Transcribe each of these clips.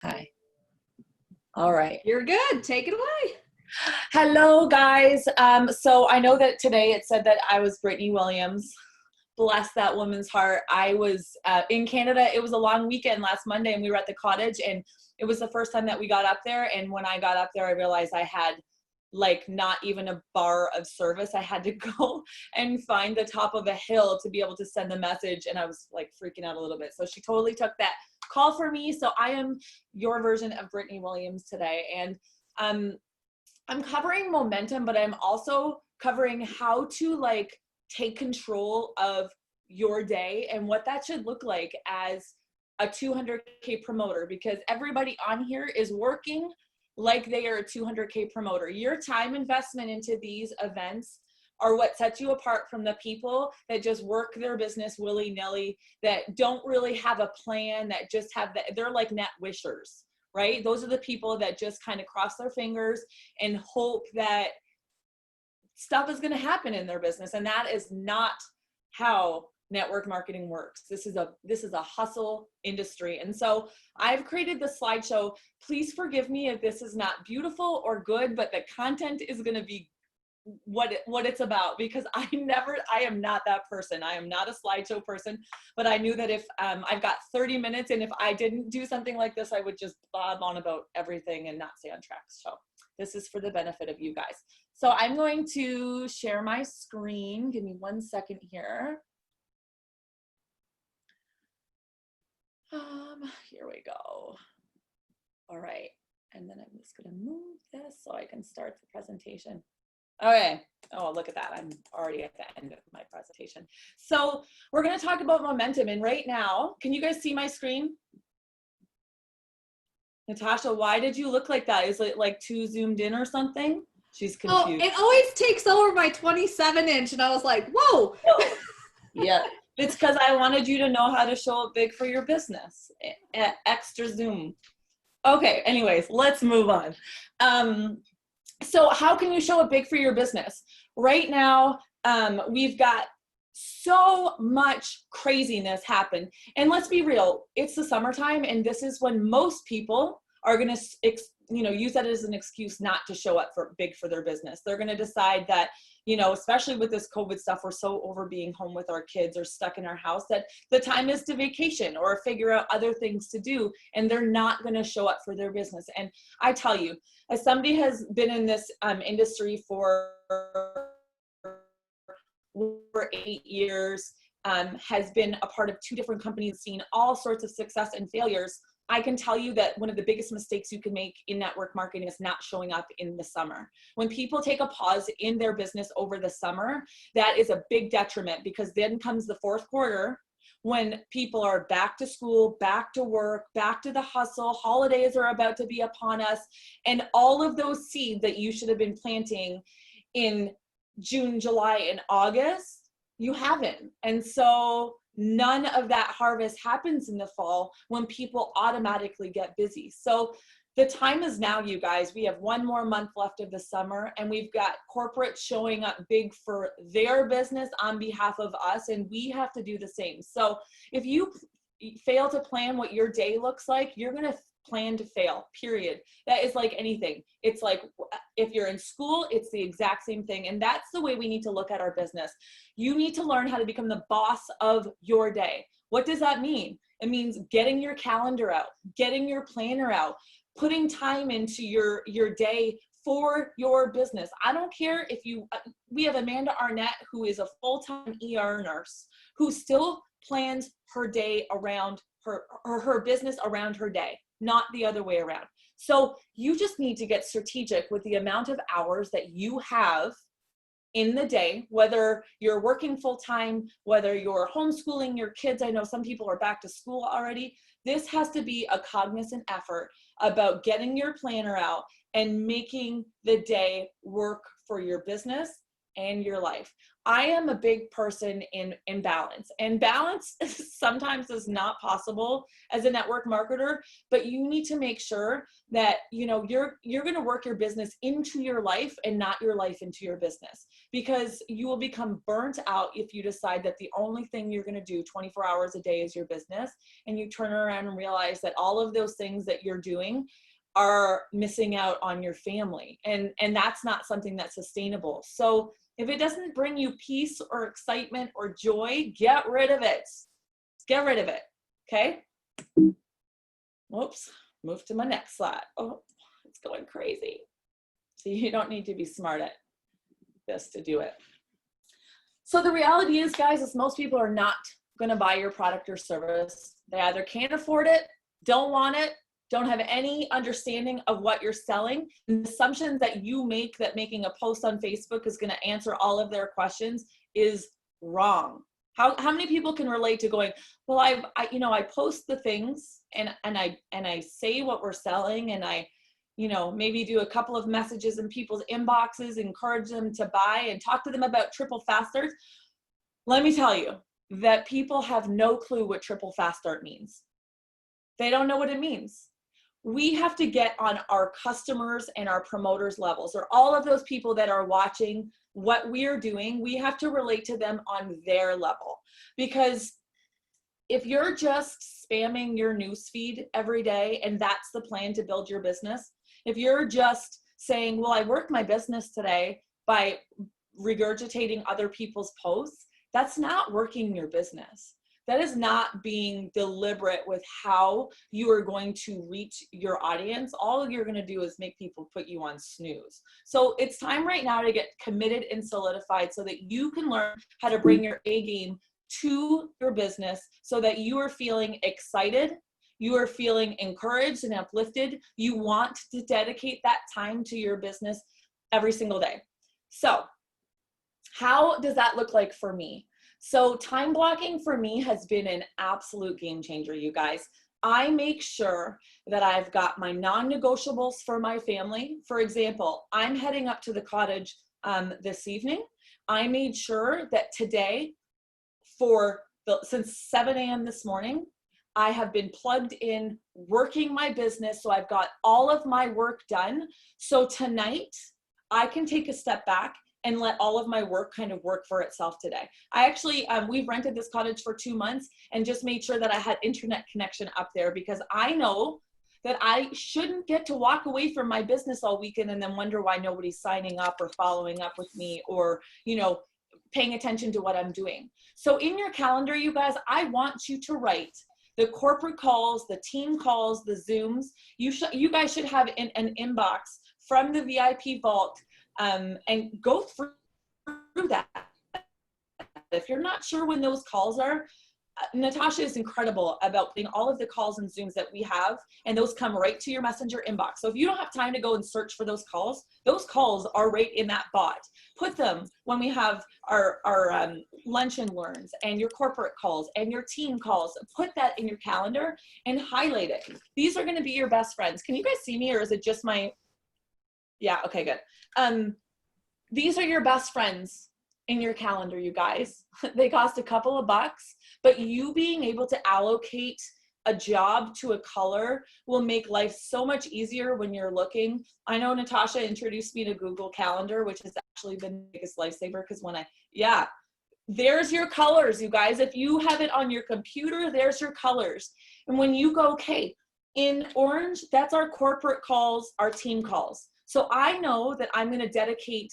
Hi. All right. You're good. Take it away. Hello, guys. So I know that today it said that I was Brittany Williams. Bless that woman's heart. I was in Canada. It was a long weekend last Monday, and we were at the cottage, and it was the first time that we got up there. And when I got up there, I realized I had like not even a bar of service. I had to go and find the top of a hill to be able to send the message, and I was like freaking out a little bit. So she totally took that call for me. So I am your version of Brittany Williams today, and um, I'm covering momentum, but I'm also covering how to like take control of your day and what that should look like as a 200K promoter, because everybody on here is working like they are a 200K promoter. Your time investment into these events are what sets you apart from the people that just work their business willy-nilly, that don't really have a plan, that just have they're like net wishers, right? Those are the people that just kind of cross their fingers and hope that stuff is going to happen in their business. And that is not how network marketing works. This is a hustle industry. And so I've created the slideshow. Please forgive me if this is not beautiful or good, but the content is going to be what it's about, because I am not that person. I am not a slideshow person, but I knew that if I've got 30 minutes, and if I didn't do something like this, I would just bob on about everything and not stay on track. So this is for the benefit of you guys. So I'm going to share my screen. Give me 1 second here. Here we go. All right. And then I'm just going to move this so I can start the presentation. Okay. Oh, look at that. I'm already at the end of my presentation. So we're going to talk about momentum. And right now, can you guys see my screen? Natasha, why did you look like that? Is it like too zoomed in or something? She's confused. Oh, it always takes over my 27-inch, and I was like, whoa. Yeah. It's because I wanted you to know how to show up big for your business. Extra zoom. Okay. Anyways, let's move on. So how can you show up big for your business? Right now, we've got so much craziness happen. And let's be real, it's the summertime, and this is when most people are going to, use that as an excuse not to show up for big for their business. They're going to decide that, especially with this COVID stuff, we're so over being home with our kids or stuck in our house, that the time is to vacation or figure out other things to do, and they're not going to show up for their business. And I tell you, as somebody has been in this industry for over 8 years, has been a part of 2 different companies, seen all sorts of success and failures, I can tell you that one of the biggest mistakes you can make in network marketing is not showing up in the summer. When people take a pause in their business over the summer, that is a big detriment, because then comes the 4th quarter, when people are back to school, back to work, back to the hustle, holidays are about to be upon us, and all of those seeds that you should have been planting in June, July, and August, you haven't. And so none of that harvest happens in the fall when people automatically get busy. So the time is now, you guys. We have 1 more month left of the summer, and we've got corporate showing up big for their business on behalf of us, and we have to do the same. So if you fail to plan what your day looks like, you're going to plan to fail, period. That is like anything. It's like if you're in school, it's the exact same thing. And that's the way we need to look at our business. You need to learn how to become the boss of your day. What does that mean? It means getting your calendar out, getting your planner out, putting time into your day for your business. I don't care if we have Amanda Arnett, who is a full-time ER nurse, who still plans her day around her business around her day, not the other way around. So you just need to get strategic with the amount of hours that you have in the day, whether you're working full-time, whether you're homeschooling your kids. I know some people are back to school already. This has to be a cognizant effort about getting your planner out and making the day work for your business and your life. I am a big person in balance, and balance sometimes is not possible as a network marketer, but you need to make sure that, you know, you're going to work your business into your life and not your life into your business, because you will become burnt out if you decide that the only thing you're going to do 24 hours a day is your business, and you turn around and realize that all of those things that you're doing are missing out on your family. And that's not something that's sustainable. So if it doesn't bring you peace or excitement or joy, get rid of it. Get rid of it. Okay. Whoops. Move to my next slide. Oh, it's going crazy. So you don't need to be smart at this to do it. So the reality is, guys, is most people are not going to buy your product or service. They either can't afford it, don't want it, don't have any understanding of what you're selling. And the assumptions that you make that making a post on Facebook is going to answer all of their questions is wrong. How many people can relate to going, well, I post the things and I say what we're selling, and I, you know, maybe do a couple of messages in people's inboxes, encourage them to buy and talk to them about triple fast starts. Let me tell you that people have no clue what triple fast start means. They don't know what it means. We have to get on our customers and our promoters levels, or all of those people that are watching what we're doing. We have to relate to them on their level, because if you're just spamming your newsfeed every day and that's the plan to build your business, if you're just saying, well, I worked my business today by regurgitating other people's posts, that's not working your business. That is not being deliberate with how you are going to reach your audience. All you're going to do is make people put you on snooze. So it's time right now to get committed and solidified so that you can learn how to bring your A game to your business, so that you are feeling excited, you are feeling encouraged and uplifted. You want to dedicate that time to your business every single day. So how does that look like for me? So time blocking for me has been an absolute game changer, you guys. I make sure that I've got my non-negotiables for my family. For example, I'm heading up to the cottage this evening. I made sure that today, since 7 a.m. this morning, I have been plugged in working my business. So I've got all of my work done. So tonight I can take a step back and let all of my work kind of work for itself today. I actually, we've rented this cottage for 2 months and just made sure that I had internet connection up there, because I know that I shouldn't get to walk away from my business all weekend and then wonder why nobody's signing up or following up with me, or, you know, paying attention to what I'm doing. So in your calendar, you guys, I want you to write the corporate calls, the team calls, the Zooms. You guys should have an inbox from the VIP vault, and go through that. If you're not sure when those calls are, Natasha is incredible about putting all of the calls and Zooms that we have, and those come right to your messenger inbox. So if you don't have time to go and search for those calls are right in that bot. Put them when we have our lunch and learns, and your corporate calls and your team calls. Put that in your calendar and highlight it. These are going to be your best friends. Can you guys see me, or is it just my, yeah, okay, good. These are your best friends in your calendar, you guys. They cost a couple of bucks, but you being able to allocate a job to a color will make life so much easier when you're looking. I know Natasha introduced me to Google Calendar, which has actually been the biggest lifesaver, because there's your colors, you guys. If you have it on your computer, there's your colors. And when you go, okay, in orange, that's our corporate calls, our team calls. So I know that I'm going to dedicate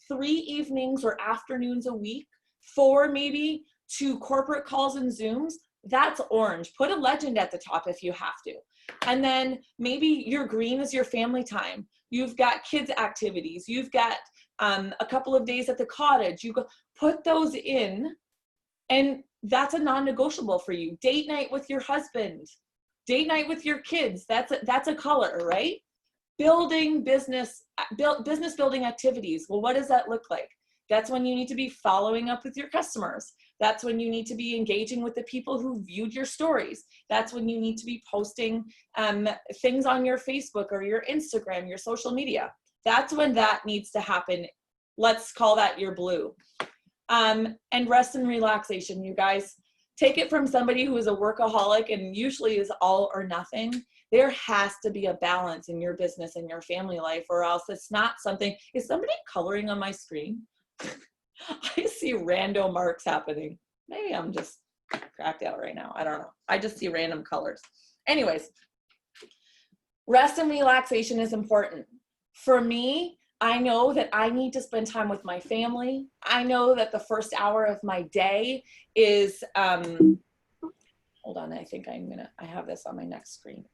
3 evenings or afternoons a week, 4 maybe, to corporate calls and Zooms. That's orange. Put a legend at the top if you have to. And then maybe your green is your family time. You've got kids activities. You've got a couple of days at the cottage. You go put those in, and that's a non-negotiable for you. Date night with your husband, date night with your kids. That's a color, right? Business building activities. Well, what does that look like? That's when you need to be following up with your customers. That's when you need to be engaging with the people who viewed your stories. That's when you need to be posting things on your Facebook or your Instagram, your social media. That's when that needs to happen. Let's call that your blue. And rest and relaxation, you guys. Take it from somebody who is a workaholic and usually is all or nothing. There has to be a balance in your business and your family life, or else it's not something. Is somebody coloring on my screen? I see random marks happening. Maybe I'm just cracked out right now. I don't know. I just see random colors. Anyways, rest and relaxation is important. For me, I know that I need to spend time with my family. I know that the first hour of my day is, hold on, I think I have this on my next screen.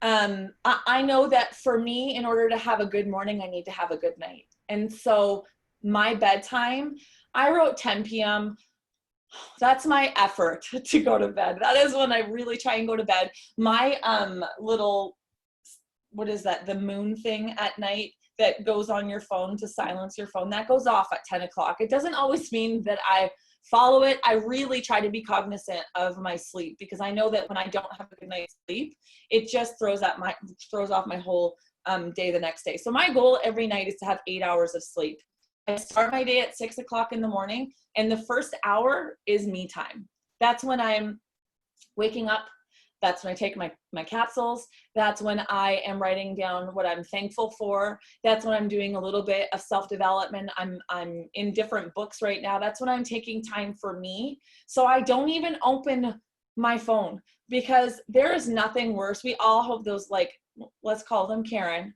I know that for me, in order to have a good morning, I need to have a good night. And so my bedtime, I wrote 10 p.m. That's my effort to go to bed. That is when I really try and go to bed. My little, what is that, the moon thing at night that goes on your phone to silence your phone, that goes off at 10 o'clock. It doesn't always mean that I follow it. I really try to be cognizant of my sleep, because I know that when I don't have a good night's sleep, it just throws off my whole day the next day. So my goal every night is to have 8 hours of sleep. I start my day at 6 o'clock in the morning, and the first hour is me time. That's when I'm waking up. That's when I take my capsules. That's when I am writing down what I'm thankful for. That's when I'm doing a little bit of self-development. I'm in different books right now. That's when I'm taking time for me. So I don't even open my phone, because there is nothing worse. We all have those, like, let's call them Karen.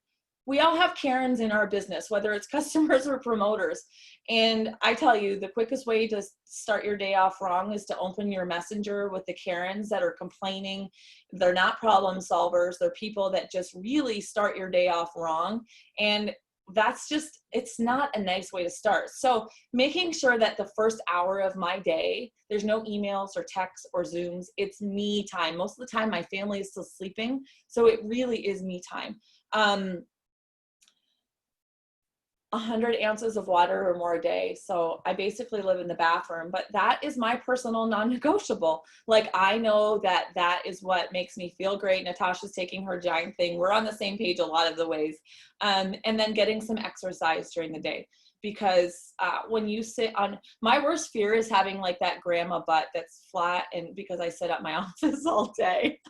We all have Karens in our business, whether it's customers or promoters. And I tell you, the quickest way to start your day off wrong is to open your messenger with the Karens that are complaining. They're not problem solvers. They're people that just really start your day off wrong. And that's just, it's not a nice way to start. So making sure that the first hour of my day, there's no emails or texts or Zooms. It's me time. Most of the time my family is still sleeping. So it really is me time. 100 ounces of water or more a day. So I basically live in the bathroom, but that is my personal non-negotiable. Like, I know that that is what makes me feel great. Natasha's taking her giant thing. We're on the same page a lot of the ways. And then getting some exercise during the day, because when you sit on, my worst fear is having like that grandma butt that's flat, and because I sit at my office all day.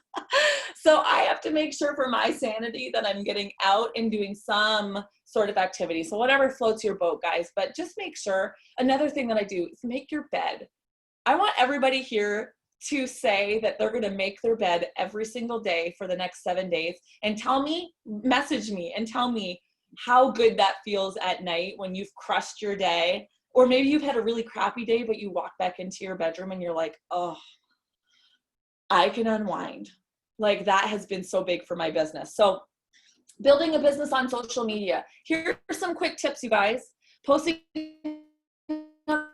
So I have to make sure for my sanity that I'm getting out and doing some sort of activity. So whatever floats your boat, guys, but just make sure. Another thing that I do is make your bed. I want everybody here to say that they're going to make their bed every single day for the next 7 days, and tell me, message me and tell me how good that feels at night when you've crushed your day. Or maybe you've had a really crappy day, but you walk back into your bedroom and you're like, oh, I can unwind. Like, that has been so big for my business. So building a business on social media. Here are some quick tips, you guys. Posting on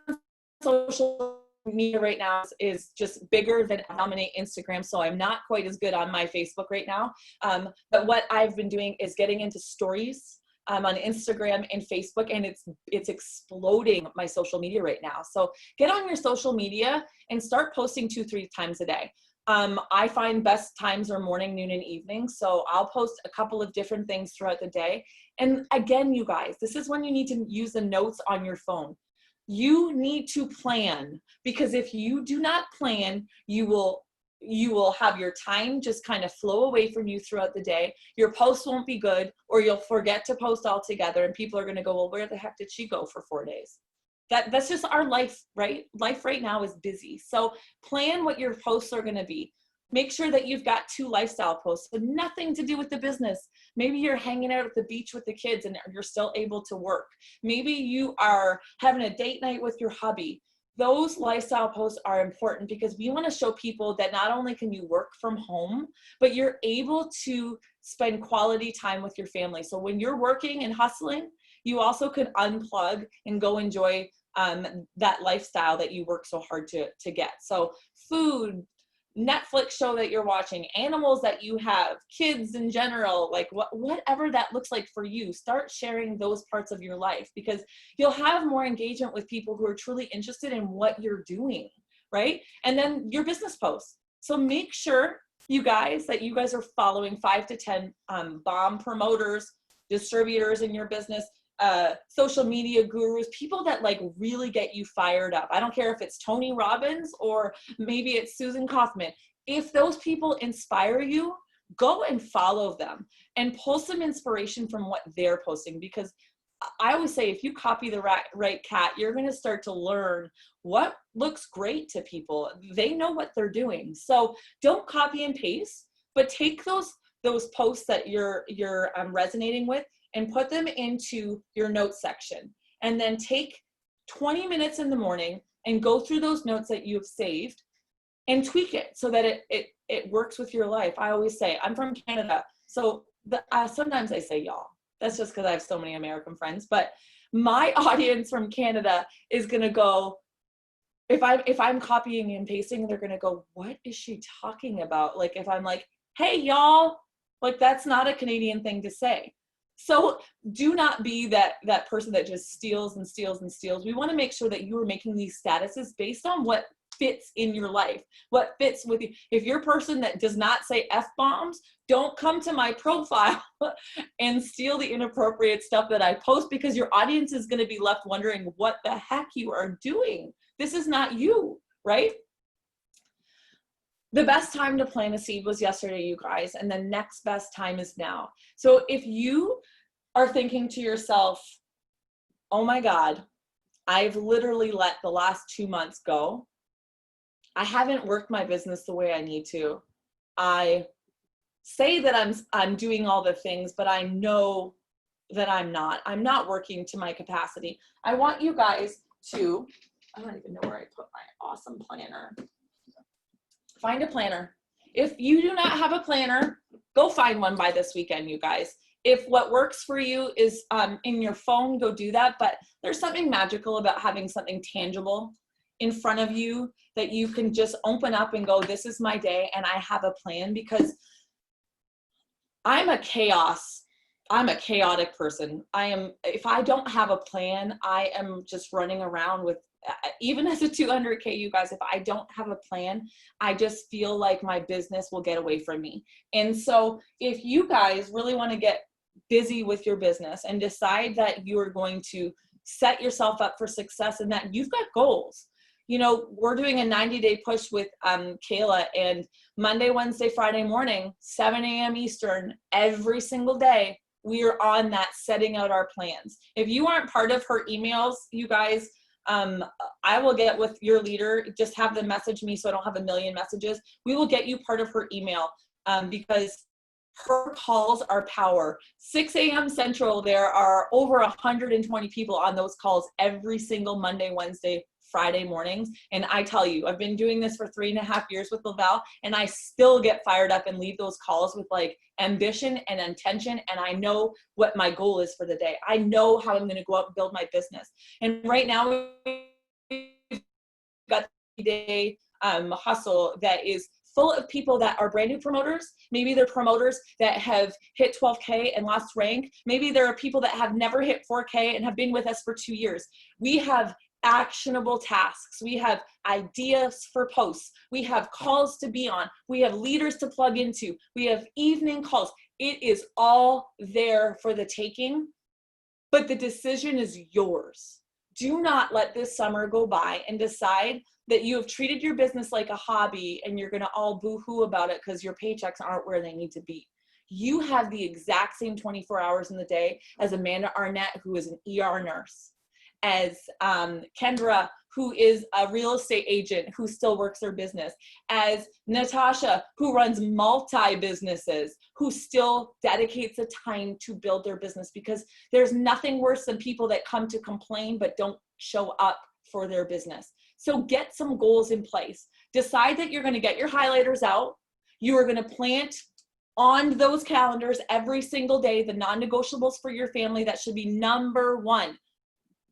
social media right now is just bigger than dominate Instagram. So I'm not quite as good on my Facebook right now. But what I've been doing is getting into stories on Instagram and Facebook, and it's exploding my social media right now. So get on your social media and start posting 2-3 times a day. I find best times are morning, noon, and evening. So I'll post a couple of different things throughout the day. And again, you guys, this is when you need to use the notes on your phone. You need to plan, because if you do not plan, you will have your time just kind of flow away from you throughout the day. Your posts won't be good, or you'll forget to post altogether, and people are going to go, well, where the heck did she go for 4 days? That's just our life, right? Life right now is busy. So plan what your posts are going to be. Make sure that you've got 2 lifestyle posts, but nothing to do with the business. Maybe you're hanging out at the beach with the kids and you're still able to work. Maybe you are having a date night with your hubby. Those lifestyle posts are important, because we want to show people that not only can you work from home, but you're able to spend quality time with your family. So when you're working and hustling, you also could unplug and go enjoy that lifestyle that you work so hard to get. So food, Netflix show that you're watching, animals that you have, kids in general, like whatever that looks like for you, start sharing those parts of your life, because you'll have more engagement with people who are truly interested in what you're doing, right? And then your business posts. So make sure, you guys, that you guys are following 5 to 10 bomb promoters, distributors in your business. social media gurus, people that like really get you fired up. I don't care if it's Tony Robbins or maybe it's Susan Kaufman. If those people inspire you, go and follow them and pull some inspiration from what they're posting, because I always say if you copy the right cat, you're going to start to learn what looks great to people. They know what they're doing. So don't copy and paste, but take those posts that you're resonating with and put them into your notes section. And then take 20 minutes in the morning and go through those notes that you've saved and tweak it so that it works with your life. I always say, I'm from Canada, so sometimes I say y'all. That's just because I have so many American friends. But my audience from Canada is gonna go, if I'm copying and pasting, they're gonna go, what is she talking about? Like if I'm like, hey y'all, like that's not a Canadian thing to say. So do not be that person that just steals and steals and steals. We want to make sure that you are making these statuses based on what fits in your life, what fits with you. If you're a person that does not say F-bombs, don't come to my profile and steal the inappropriate stuff that I post, because your audience is going to be left wondering what the heck you are doing. This is not you, right? The best time to plant a seed was yesterday, you guys, and the next best time is now. So if you are thinking to yourself, oh my God, I've literally let the last 2 months go. I haven't worked my business the way I need to. I say that I'm doing all the things, but I know that I'm not working to my capacity. I want you guys to, I don't even know where I put my awesome planner. Find a planner. If you do not have a planner, go find one by this weekend, you guys. If what works for you is in your phone, go do that. But there's something magical about having something tangible in front of you that you can just open up and go, this is my day and I have a plan. Because I'm a chaotic person. If I don't have a plan, I am just running around with, even as a 200K, you guys, if I don't have a plan, I just feel like my business will get away from me. And so if you guys really want to get busy with your business and decide that you are going to set yourself up for success and that you've got goals, you know, we're doing a 90-day push with Kayla, and Monday, Wednesday, Friday morning, 7 a.m. Eastern, every single day, we are on that setting out our plans. If you aren't part of her emails, you guys, I will get with your leader, just have them message me so I don't have a million messages. We will get you part of her email because her calls are power. 6 a.m. Central, there are over 120 people on those calls every single Monday, Wednesday, Friday mornings. And I tell you, I've been doing this for 3.5 years with Laval, and I still get fired up and leave those calls with like ambition and intention. And I know what my goal is for the day. I know how I'm going to go out and build my business. And right now we've got the day hustle that is full of people that are brand new promoters. Maybe they're promoters that have hit 12K and lost rank. Maybe there are people that have never hit 4K and have been with us for 2 years. We have actionable tasks. We have ideas for posts. We have calls to be on. We have leaders to plug into. We have evening calls. It is all there for the taking, but the decision is yours. Do not let this summer go by and decide that you have treated your business like a hobby and you're going to all boo-hoo about it because your paychecks aren't where they need to be. You have the exact same 24 hours in the day as Amanda Arnett, who is an ER nurse, as Kendra, who is a real estate agent who still works her business, as Natasha, who runs multi-businesses, who still dedicates the time to build their business, because there's nothing worse than people that come to complain but don't show up for their business. So get some goals in place. Decide that you're going to get your highlighters out. You are going to plant on those calendars every single day the non-negotiables for your family. That should be number one.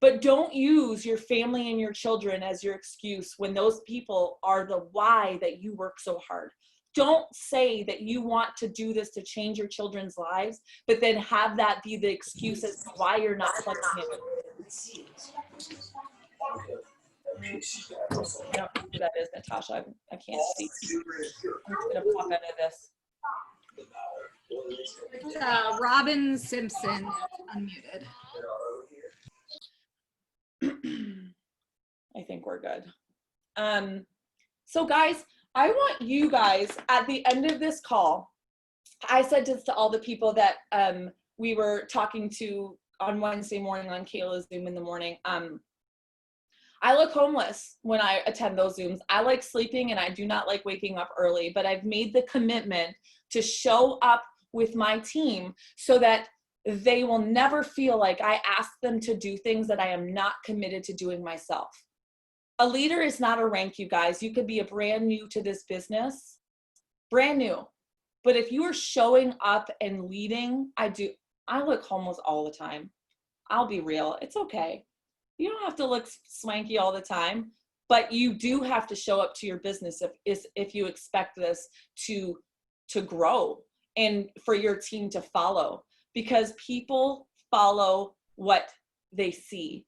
But don't use your family and your children as your excuse when those people are the why that you work so hard. Don't say that you want to do this to change your children's lives, but then have that be the excuse as to why you're not plugging in. I don't know who that is, Natasha. I can't see. I'm just going to pop out of this. Robin Simpson unmuted. think we're good. So guys, I want you guys at the end of this call, I said this to all the people that we were talking to on Wednesday morning on Kayla's Zoom in the morning. I look homeless when I attend those Zooms. I like sleeping and I do not like waking up early, but I've made the commitment to show up with my team so that they will never feel like I ask them to do things that I am not committed to doing myself. A leader is not a rank, you guys. You could be a brand new to this business, brand new. But if you are showing up and leading, I look homeless all the time. I'll be real, it's okay. You don't have to look swanky all the time, but you do have to show up to your business if you expect this to grow and for your team to follow, because people follow what they see.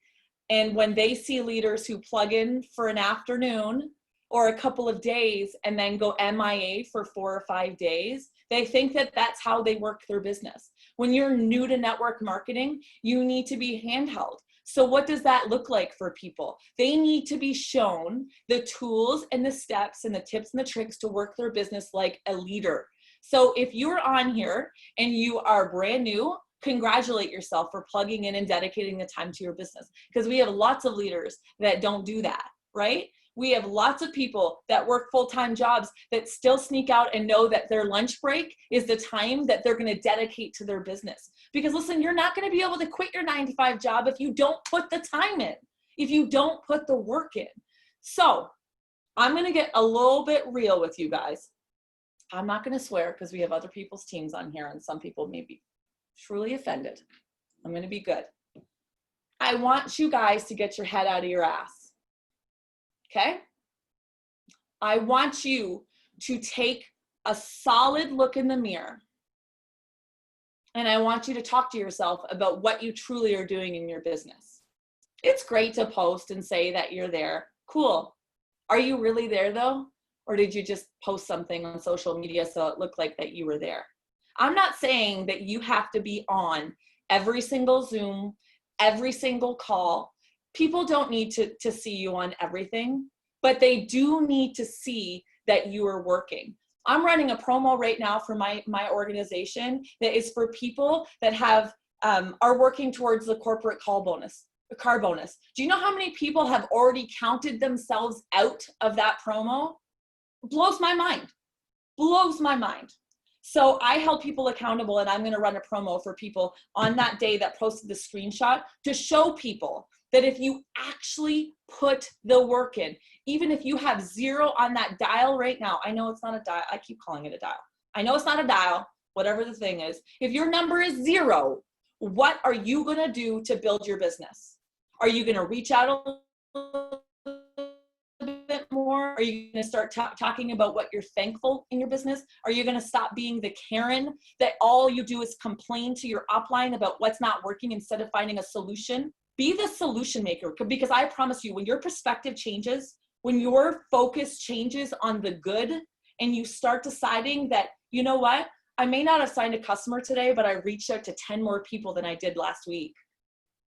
And when they see leaders who plug in for an afternoon or a couple of days and then go MIA for 4 or 5 days, they think that that's how they work their business. When you're new to network marketing, you need to be handheld. So what does that look like for people? They need to be shown the tools and the steps and the tips and the tricks to work their business like a leader. So if you're on here and you are brand new, congratulate yourself for plugging in and dedicating the time to your business, because we have lots of leaders that don't do that, right? We have lots of people that work full-time jobs that still sneak out and know that their lunch break is the time that they're going to dedicate to their business. Because listen, you're not going to be able to quit your 9-to-5 job if you don't put the time in, if you don't put the work in. So I'm going to get a little bit real with you guys. I'm not going to swear because we have other people's teams on here and some people may be truly offended. I'm going to be good. I want you guys to get your head out of your ass. Okay? I want you to take a solid look in the mirror. And I want you to talk to yourself about what you truly are doing in your business. It's great to post and say that you're there. Cool. Are you really there though? Or did you just post something on social media so it looked like that you were there? I'm not saying that you have to be on every single Zoom, every single call. People don't need to see you on everything, but they do need to see that you are working. I'm running a promo right now for my organization that is for people that have are working towards the corporate car bonus. Do you know how many people have already counted themselves out of that promo? Blows my mind. Blows my mind. So I held people accountable, and I'm going to run a promo for people on that day that posted the screenshot to show people that if you actually put the work in, even if you have 0 on that dial right now, I know it's not a dial. I keep calling it a dial. I know it's not a dial, whatever the thing is. If your number is 0, what are you going to do to build your business? Are you going to reach out a little bit more? Are you going to start talking about what you're thankful in your business? Are you going to stop being the Karen that all you do is complain to your upline about what's not working instead of finding a solution? Be the solution maker, because I promise you, when your perspective changes, when your focus changes on the good, and you start deciding that, you know what, I may not have signed a customer today, but I reached out to 10 more people than I did last week.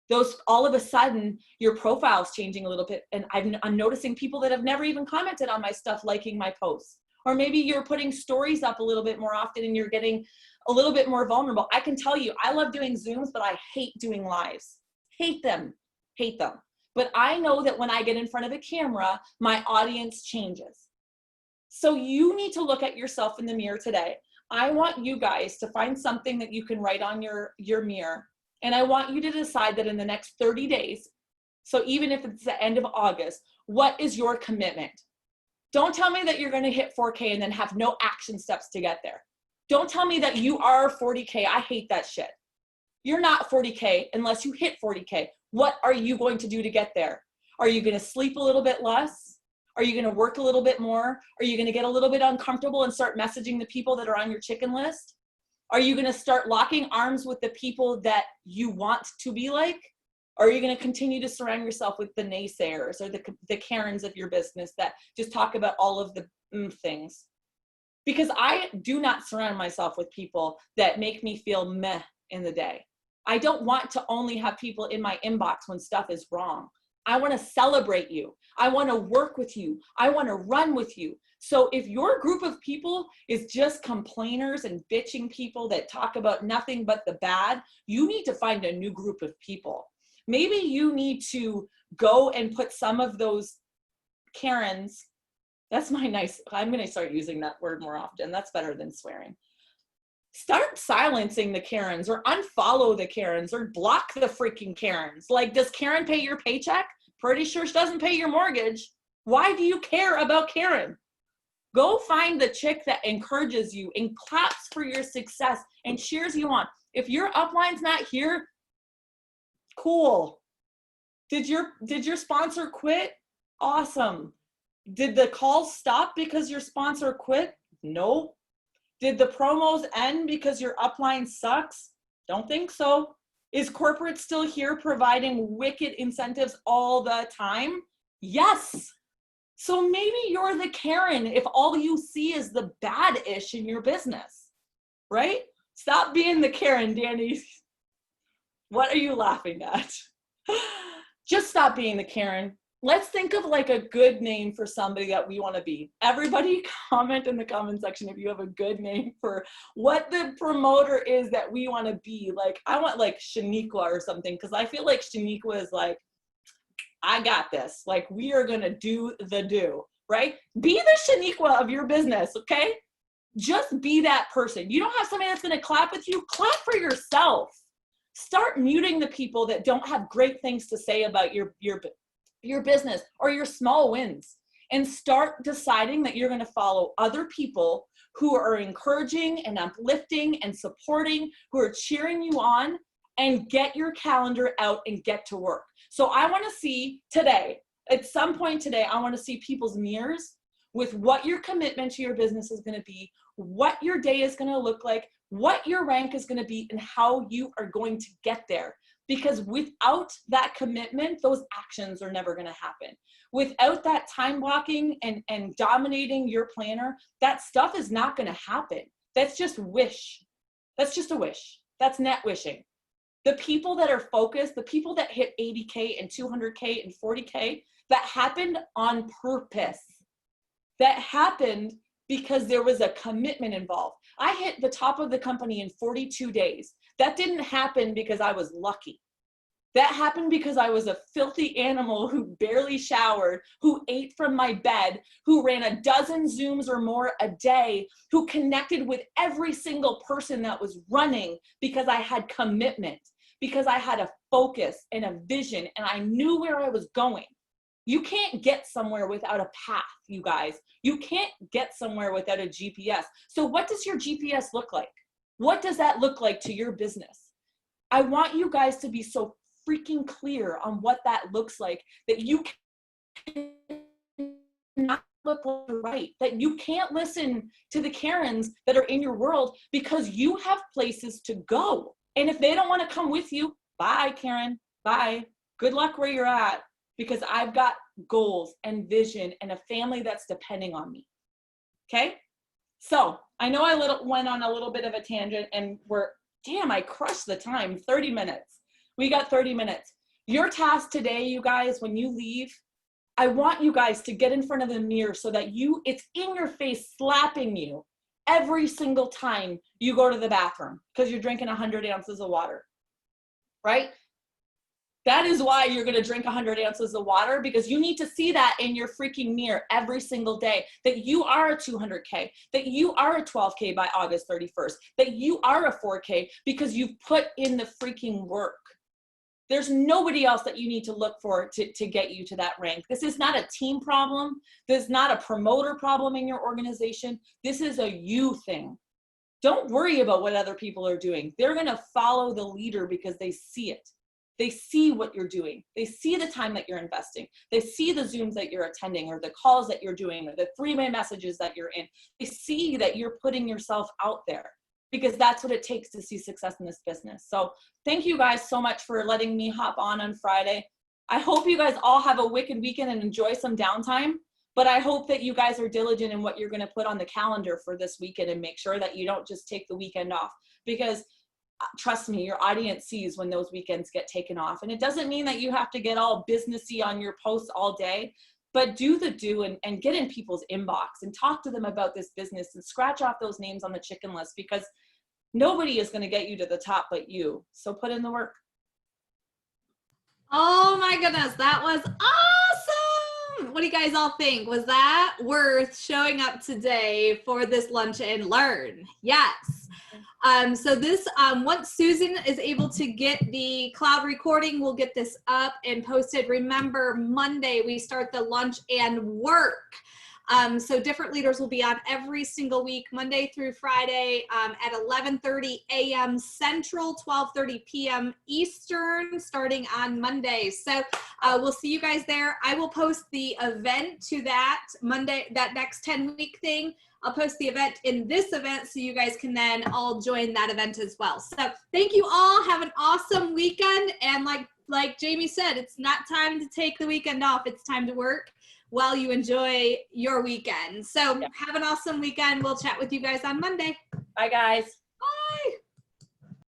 Those, all of a sudden, your profile's changing a little bit, and I'm noticing people that have never even commented on my stuff liking my posts. Or maybe you're putting stories up a little bit more often and you're getting a little bit more vulnerable. I can tell you, I love doing Zooms, but I hate doing lives. Hate them. But I know that when I get in front of a camera, my audience changes. So you need to look at yourself in the mirror today. I want you guys to find something that you can write on your mirror. And I want you to decide that in the next 30 days, so even if it's the end of August, what is your commitment? Don't tell me that you're going to hit 4K and then have no action steps to get there. Don't tell me that you are 40K. I hate that shit. You're not 40K unless you hit 40K. What are you going to do to get there? Are you going to sleep a little bit less? Are you going to work a little bit more? Are you going to get a little bit uncomfortable and start messaging the people that are on your chicken list? Are you going to start locking arms with the people that you want to be like? Or are you going to continue to surround yourself with the naysayers or the Karens of your business that just talk about all of the things? Because I do not surround myself with people that make me feel meh in the day. I don't want to only have people in my inbox when stuff is wrong. I want to celebrate you. I want to work with you. I want to run with you. So if your group of people is just complainers and bitching people that talk about nothing but the bad, you need to find a new group of people. Maybe you need to go and put some of those Karens, that's my nice, I'm going to start using that word more often. That's better than swearing. Start silencing the Karens, or unfollow the Karens, or block the freaking Karens. Like, does Karen pay your paycheck? Pretty sure she doesn't pay your mortgage. Why do you care about Karen? Go find the chick that encourages you and claps for your success and cheers you on. If your upline's not here, cool. Did your sponsor quit? Awesome. Did the calls stop because your sponsor quit? Nope. Did the promos end because your upline sucks? Don't think so. Is corporate still here providing wicked incentives all the time? Yes. So maybe you're the Karen if all you see is the bad-ish in your business, right? Stop being the Karen, Danny. What are you laughing at? Just stop being the Karen. Let's think of like a good name for somebody that we want to be. Everybody comment in the comment section if you have a good name for what the promoter is that we want to be. Like, I want like Shaniqua or something, because I feel like Shaniqua is like, I got this. Like, we are going to do the do, right? Be the Shaniqua of your business, okay? Just be that person. You don't have somebody that's going to clap with you. Clap for yourself. Start muting the people that don't have great things to say about your business or your small wins, and start deciding that you're going to follow other people who are encouraging and uplifting and supporting, who are cheering you on, and get your calendar out and get to work. So I want to see today, at some point today, I want to see people's mirrors with what your commitment to your business is going to be, what your day is going to look like, what your rank is going to be, and how you are going to get there. Because without that commitment, those actions are never going to happen. Without that time blocking and dominating your planner, that stuff is not going to happen. That's just wish. That's just a wish. That's net wishing. The people that are focused, the people that hit 80K and 200K and 40K, that happened on purpose. That happened because there was a commitment involved. I hit the top of the company in 42 days. That didn't happen because I was lucky. That happened because I was a filthy animal who barely showered, who ate from my bed, who ran a dozen Zooms or more a day, who connected with every single person that was running because I had commitment, because I had a focus and a vision, and I knew where I was going. You can't get somewhere without a path, you guys. You can't get somewhere without a GPS. So what does your GPS look like? What does that look like to your business? I want you guys to be so freaking clear on what that looks like, that you cannot look right, that you can't listen to the Karens that are in your world, because you have places to go. And if they don't want to come with you, bye, Karen, bye. Good luck where you're at, because I've got goals and vision and a family that's depending on me. Okay? So I know I went on a little bit of a tangent, and I crushed the time, 30 minutes. We got 30 minutes. Your task today, you guys, when you leave, I want you guys to get in front of the mirror so that it's in your face, slapping you every single time you go to the bathroom because you're drinking 100 ounces of water, right? That is why you're going to drink 100 ounces of water, because you need to see that in your freaking mirror every single day, that you are a 200K, that you are a 12K by August 31st, that you are a 4K because you've put in the freaking work. There's nobody else that you need to look for to get you to that rank. This is not a team problem. This is not a promoter problem in your organization. This is a you thing. Don't worry about what other people are doing. They're going to follow the leader because they see it. They see what you're doing. They see the time that you're investing. They see the Zooms that you're attending, or the calls that you're doing, or the three-way messages that you're in. They see that you're putting yourself out there, because that's what it takes to see success in this business. So thank you guys so much for letting me hop on Friday. I hope you guys all have a wicked weekend and enjoy some downtime, but I hope that you guys are diligent in what you're going to put on the calendar for this weekend, and make sure that you don't just take the weekend off, because trust me, your audience sees when those weekends get taken off. And it doesn't mean that you have to get all businessy on your posts all day, but do and get in people's inbox and talk to them about this business and scratch off those names on the chicken list, because nobody is going to get you to the top but you. So put in the work. Oh my goodness, that was awesome. What do you guys all think? Was that worth showing up today for this lunch and learn? Yes. So this, once Susan is able to get the cloud recording, we'll get this up and posted. Remember, Monday we start the lunch and work. So different leaders will be on every single week, Monday through Friday, at 11:30 a.m. Central, 12:30 p.m. Eastern, starting on Monday. So we'll see you guys there. I will post the event to that Monday, that next 10-week thing. I'll post the event in this event so you guys can then all join that event as well. So thank you all. Have an awesome weekend. And like Jaime said, it's not time to take the weekend off. It's time to work while you enjoy your weekend. So have an awesome weekend. We'll chat with you guys on Monday. Bye, guys. Bye.